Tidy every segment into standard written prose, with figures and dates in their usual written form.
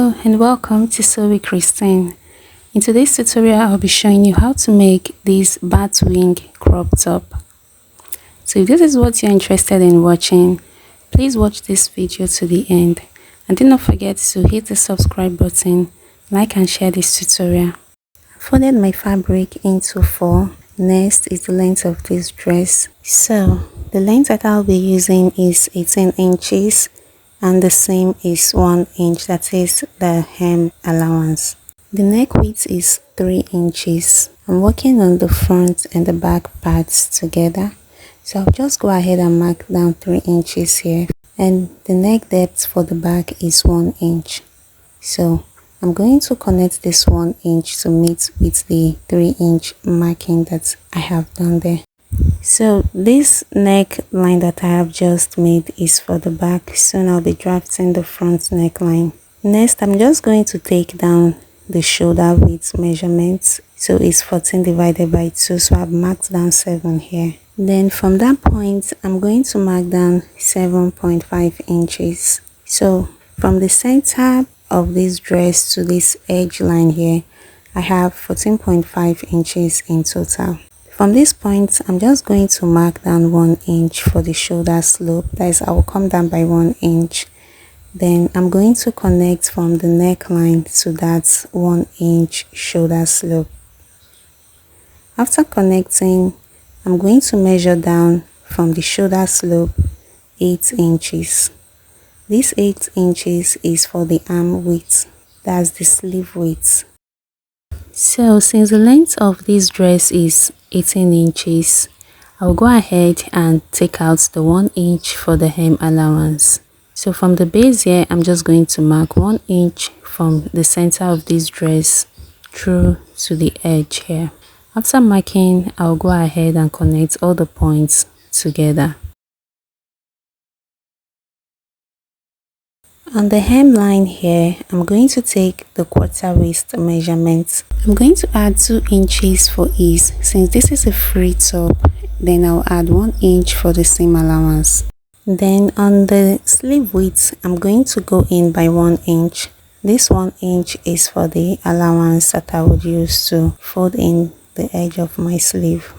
Hello and welcome to Sew with Christine. In today's tutorial, I'll be showing you how to make this Batwing crop top. So if this is what you're interested in watching, please watch this video to the end. And do not forget to hit the subscribe button, like and share this tutorial. I folded my fabric into 4. Next is the length of this dress. So the length that I'll be using is 18 inches. And the seam is 1 inch, that is the hem allowance. The neck width is 3 inches. I'm working on the front and the back parts together, so I'll just go ahead and mark down 3 inches here, and the neck depth for the back is 1 inch. So I'm going to connect this 1 inch to meet with the 3 inch marking that I have done there. So this neckline that I have just made is for the back. Soon I'll be drafting the front neckline. Next, I'm just going to take down the shoulder width measurements. So it's 14 divided by 2, so I've marked down 7 here. Then from that point, I'm going to mark down 7.5 inches. So from the center of this dress to this edge line here, I have 14.5 inches in total. From this point, I'm just going to mark down 1 inch for the shoulder slope. That is, I will come down by 1 inch. Then I'm going to connect from the neckline to that 1 inch shoulder slope. After connecting, I'm going to measure down from the shoulder slope 8 inches. This 8 inches is for the arm width. That's the sleeve width. So since the length of this dress is 18 inches, I'll go ahead and take out the 1 inch for the hem allowance. So from the base here, I'm just going to mark 1 inch from the center of this dress through to the edge here. After marking, I'll go ahead and connect all the points together. On the hemline here, I'm going to take the quarter waist measurement. I'm going to add 2 inches for ease. Since this is a free top, then I'll add 1 inch for the seam allowance. Then on the sleeve width, I'm going to go in by 1 inch. This 1 inch is for the allowance that I would use to fold in the edge of my sleeve.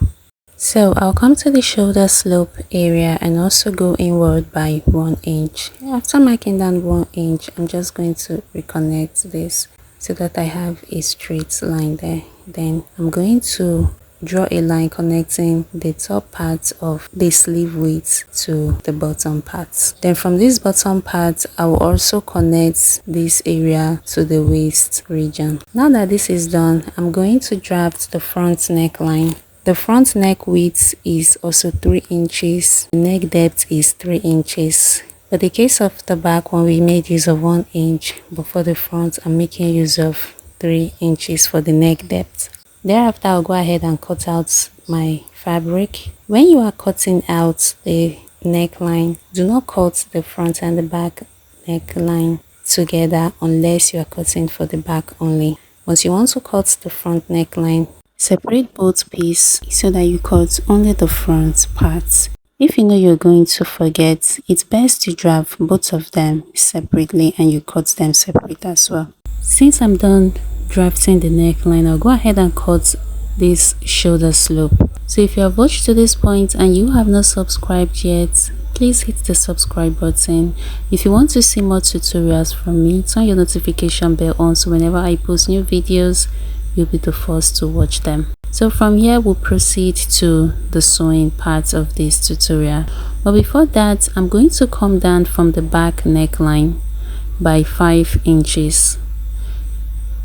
So I'll come to the shoulder slope area and also go inward by 1 inch. After marking down 1 inch, I'm just going to reconnect this so that I have a straight line there. Then I'm going to draw a line connecting the top part of the sleeve width to the bottom part. Then from this bottom part, I will also connect this area to the waist region. Now that this is done, I'm going to draft the front neckline. The front neck width is also 3 inches. The neck depth is 3 inches. For the case of the back one, we made use of 1 inch, but for the front, I'm making use of 3 inches for the neck depth. Thereafter, I'll go ahead and cut out my fabric. When you are cutting out the neckline, do not cut the front and the back neckline together unless you are cutting for the back only. Once you want to cut the front neckline, separate both pieces so that you cut only the front parts. If you know you're going to forget, it's best to draft both of them separately and you cut them separate as well. Since I'm done drafting the neckline, I'll go ahead and cut this shoulder slope. So if you have watched to this point and you have not subscribed yet, please hit the subscribe button. If you want to see more tutorials from me, turn your notification bell on so whenever I post new videos, you'll be the first to watch them. So from here, we'll proceed to the sewing part of this tutorial. But before that, I'm going to come down from the back neckline by 5 inches.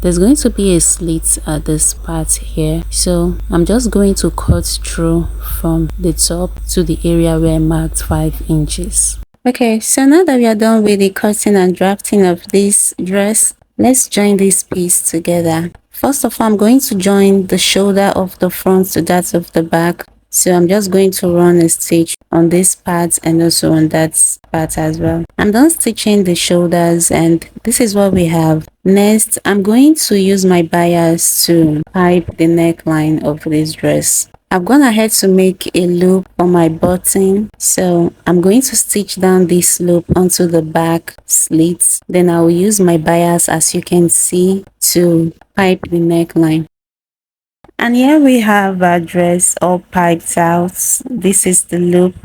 There's going to be a slit at this part here, so I'm just going to cut through from the top to the area where I marked 5 inches. Okay, so now that we are done with the cutting and drafting of this dress, let's join this piece together. First of all, I'm going to join the shoulder of the front to that of the back. So I'm just going to run a stitch on this part and also on that part as well. I'm done stitching the shoulders and this is what we have. Next, I'm going to use my bias to pipe the neckline of this dress. I've gone ahead to make a loop for my button, so I'm going to stitch down this loop onto the back slits. Then I will use my bias, as you can see, to pipe the neckline. And here we have our dress all piped out. This is the loop.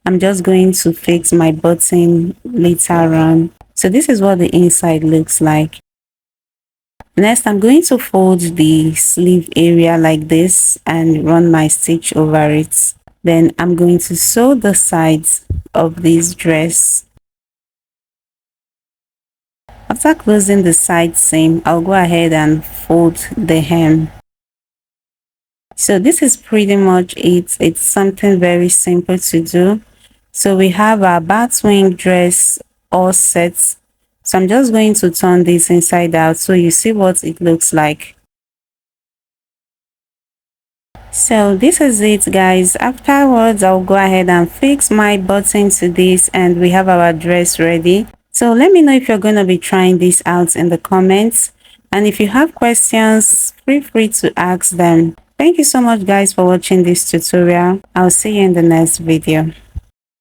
I'm just going to fix my button later on. So this is what the inside looks like. Next, I'm going to fold the sleeve area like this and run my stitch over it. Then I'm going to sew the sides of this dress. After closing the side seam, I'll go ahead and fold the hem. So this is pretty much it. It's something very simple to do. So we have our Batwing dress all set. So I'm just going to turn this inside out so you see what it looks like. So this is it, guys. Afterwards, I'll go ahead and fix my button to this and we have our dress ready. So let me know if you're going to be trying this out in the comments. And if you have questions, feel free to ask them. Thank you so much, guys, for watching this tutorial. I'll see you in the next video.